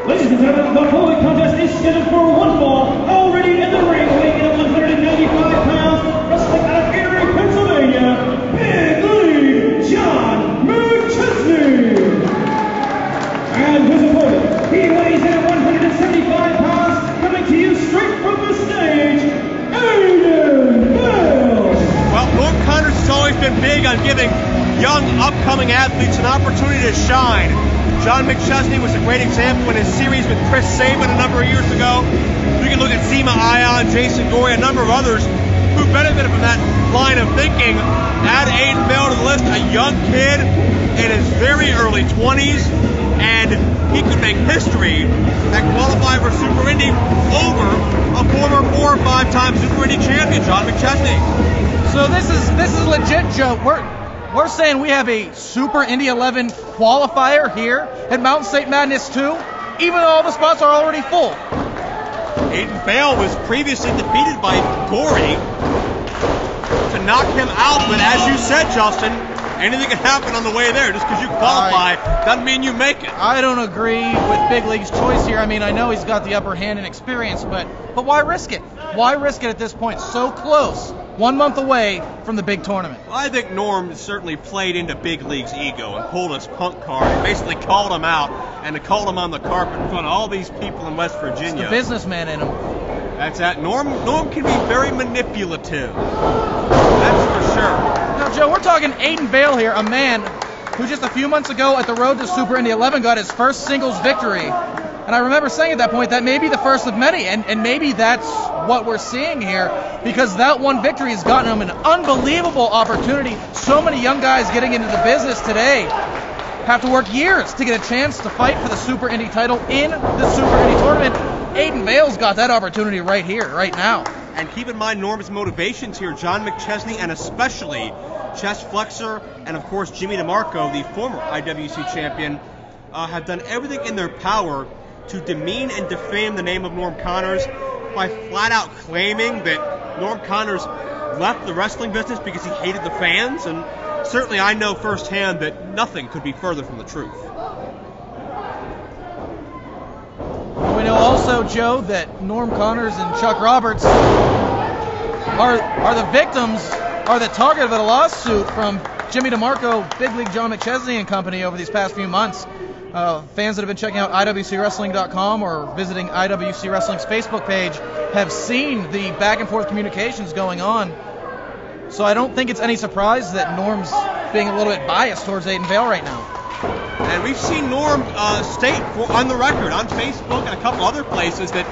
Ladies and gentlemen, the following contest is scheduled for one fall. Already in the ring, weighing in at 195 pounds, wrestling out of Erie, Pennsylvania, Big League John McChesney. And his opponent, he weighs in at 175 pounds, coming to you straight from the stage, Aiden Veil. Well, Norm Connors has always been big on giving young, upcoming athletes an opportunity to shine. John McChesney was a great example in his series with Chris Sabin a number of years ago. We can look at Zima Ion, Jason Gorey, a number of others who benefited from that line of thinking. Add Aiden Veil to the list, a young kid in his very early 20s, and he could make history and qualify for Super Indy over a former 4 or 5 time Super Indy Champion, John McChesney. So this is legit, Joe. We're saying we have a Super Indy XI qualifier here at Mountain State Madness 2, even though all the spots are already full. Aiden Veil was previously defeated by Gorey to knock him out, but as you said, Justin, anything can happen on the way there. Just because you qualify doesn't mean you make it. I don't agree with Big League's choice here. I mean, I know he's got the upper hand in experience, but why risk it? Why risk it at this point? So close. 1 month away from the big tournament. Well, I think Norm certainly played into Big League's ego and pulled his punk card and basically called him out and called him on the carpet in front of all these people in West Virginia. It's the businessman in him. That's that. Norm can be very manipulative. That's for sure. Now, Joe, we're talking Aiden Veil here, a man who just a few months ago at the road to Super Indy XI got his first singles victory. And I remember saying at that point that may be the first of many, and maybe that's what we're seeing here, because that one victory has gotten him an unbelievable opportunity. So many young guys getting into the business today have to work years to get a chance to fight for the Super Indy title in the Super Indy tournament. Aiden Veil's got that opportunity right here, right now. And keep in mind Norm's motivations here. John McChesney and especially Chest Flexor and, of course, Jimmy DeMarco, the former IWC champion, have done everything in their power to demean and defame the name of Norm Connors by flat out claiming that Norm Connors left the wrestling business because he hated the fans, and certainly I know firsthand that nothing could be further from the truth. We know also, Joe, that Norm Connors and Chuck Roberts are the victims, are the target of a lawsuit from Jimmy DeMarco, Big League John McChesney and company over these past few months. Fans that have been checking out IWCWrestling.com or visiting IWC Wrestling's Facebook page have seen the back and forth communications going on. So I don't think it's any surprise that Norm's being a little bit biased towards Aiden Veil right now. And we've seen Norm state on the record, on Facebook and a couple other places, that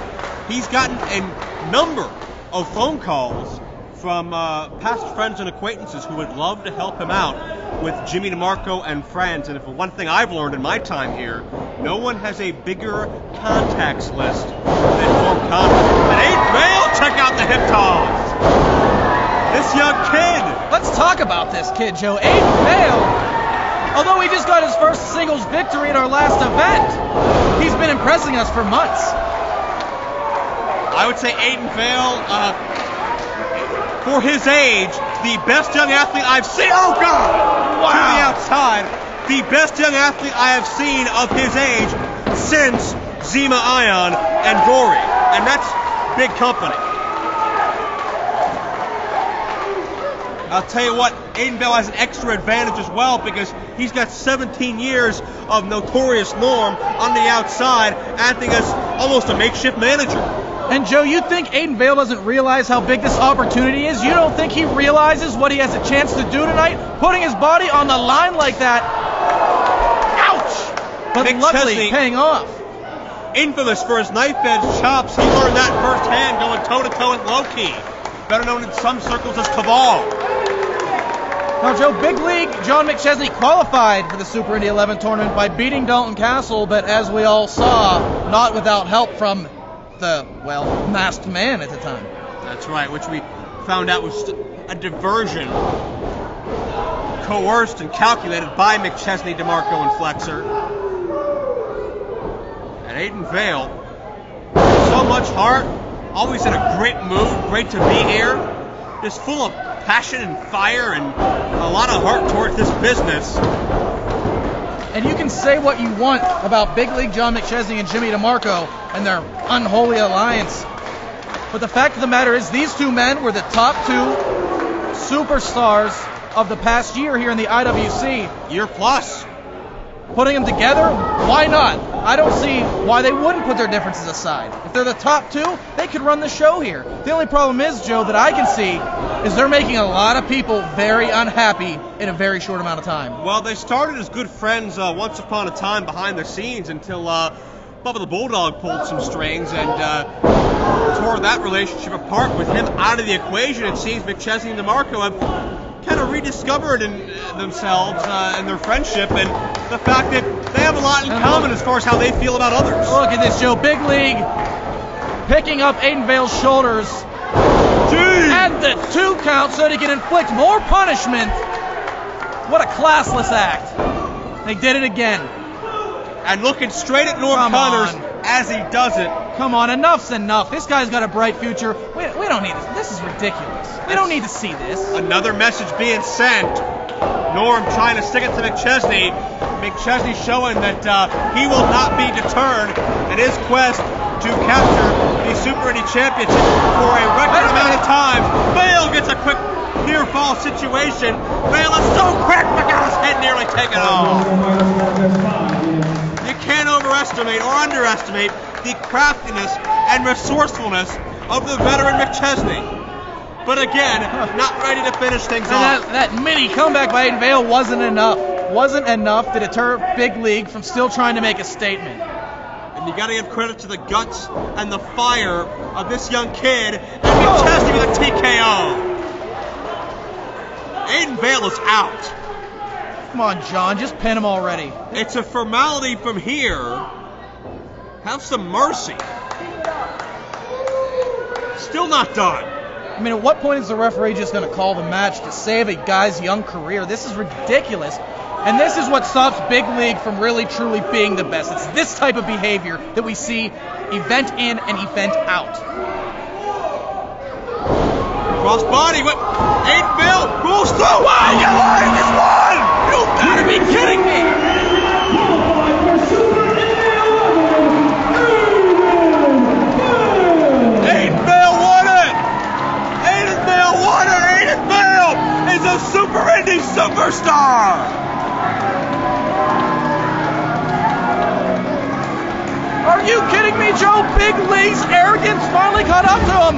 he's gotten a number of phone calls from past friends and acquaintances who would love to help him out with Jimmy DeMarco and friends. And if one thing I've learned in my time here, no one has a bigger contacts list than Norm Connors. And Aiden Veil, check out the hip toss. This young kid. Let's talk about this kid, Joe. Aiden Veil, although he just got his first singles victory at our last event, he's been impressing us for months. I would say Aiden Veil, for his age, the best young athlete I've seen. Oh, God! Wow. To the outside. The best young athlete I have seen of his age since Zima Ion and Gorey. And that's big company. I'll tell you what, Aiden Veil has an extra advantage as well because he's got 17 years of notorious Norm on the outside, acting as almost a makeshift manager. And Joe, you think Aiden Veil doesn't realize how big this opportunity is? You don't think he realizes what he has a chance to do tonight? Putting his body on the line like that. Ouch! But luckily, paying off. Infamous for his knife edge chops, he learned that firsthand going toe-to-toe with Low-Key, better known in some circles as Cabal. Now, Joe, Big League John McChesney qualified for the Super Indy XI tournament by beating Dalton Castle, but as we all saw, not without help from the, well, masked man at the time. That's right, which we found out was a diversion coerced and calculated by McChesney, DeMarco, and Flexor. And Aiden Veil, so much heart, always in a great mood, great to be here, just full of passion and fire and a lot of heart towards this business. And you can say what you want about Big League John McChesney and Jimmy DeMarco and their unholy alliance. But the fact of the matter is these two men were the top two superstars of the past year here in the IWC. Year plus. Putting them together, why not? I don't see why they wouldn't put their differences aside. If they're the top two, they could run the show here. The only problem is, Joe, that I can see is they're making a lot of people very unhappy in a very short amount of time. Well, they started as good friends once upon a time behind the scenes until Bubba the Bulldog pulled some strings and tore that relationship apart. With him out of the equation, it seems McChesney and DeMarco have kind of rediscovered in themselves and their friendship, and the fact that they have a lot in common as far as how they feel about others. Look at this, Joe. Big League picking up Aiden Veil's shoulders. Jeez. And the 2 count so he can inflict more punishment. What a classless act. They did it again. And looking straight at Norm Connors as he does it. Come on, enough's enough. This guy's got a bright future. We don't need this. This is ridiculous. We don't need to see this. Another message being sent. Norm trying to stick it to McChesney. McChesney showing that he will not be deterred in his quest to capture the Super Indy Championship for a record amount of time. Veil gets a quick near fall situation. Veil is so quick, but got his head nearly taken off. You can't overestimate or underestimate the craftiness and resourcefulness of the veteran McChesney. But again, not ready to finish things off. That mini comeback by Aiden Veil wasn't enough. Wasn't enough to deter Big League from still trying to make a statement. And you got to give credit to the guts and the fire of this young kid and McChesney with a TKO. Aiden Veil is out. Come on, John, just pin him already. It's a formality from here. Have some mercy. Still not done. I mean, at what point is the referee just going to call the match to save a guy's young career? This is ridiculous. And this is what stops Big League from really truly being the best. It's this type of behavior that we see event in and event out. Cross body, what? Aiden Veil goes through. Why? You just won! You gotta be kidding me! Aiden Veil won it! Aiden Veil won it! Aiden Veil is a Super Indy superstar! Are you kidding me, Joe? Big League's arrogance finally caught up to him.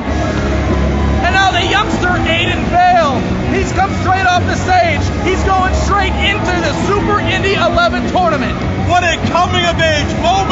And now the youngster, Aiden Veil, he's come straight off the stage. He's going straight into the Super Indy XI tournament. What a coming-of-age moment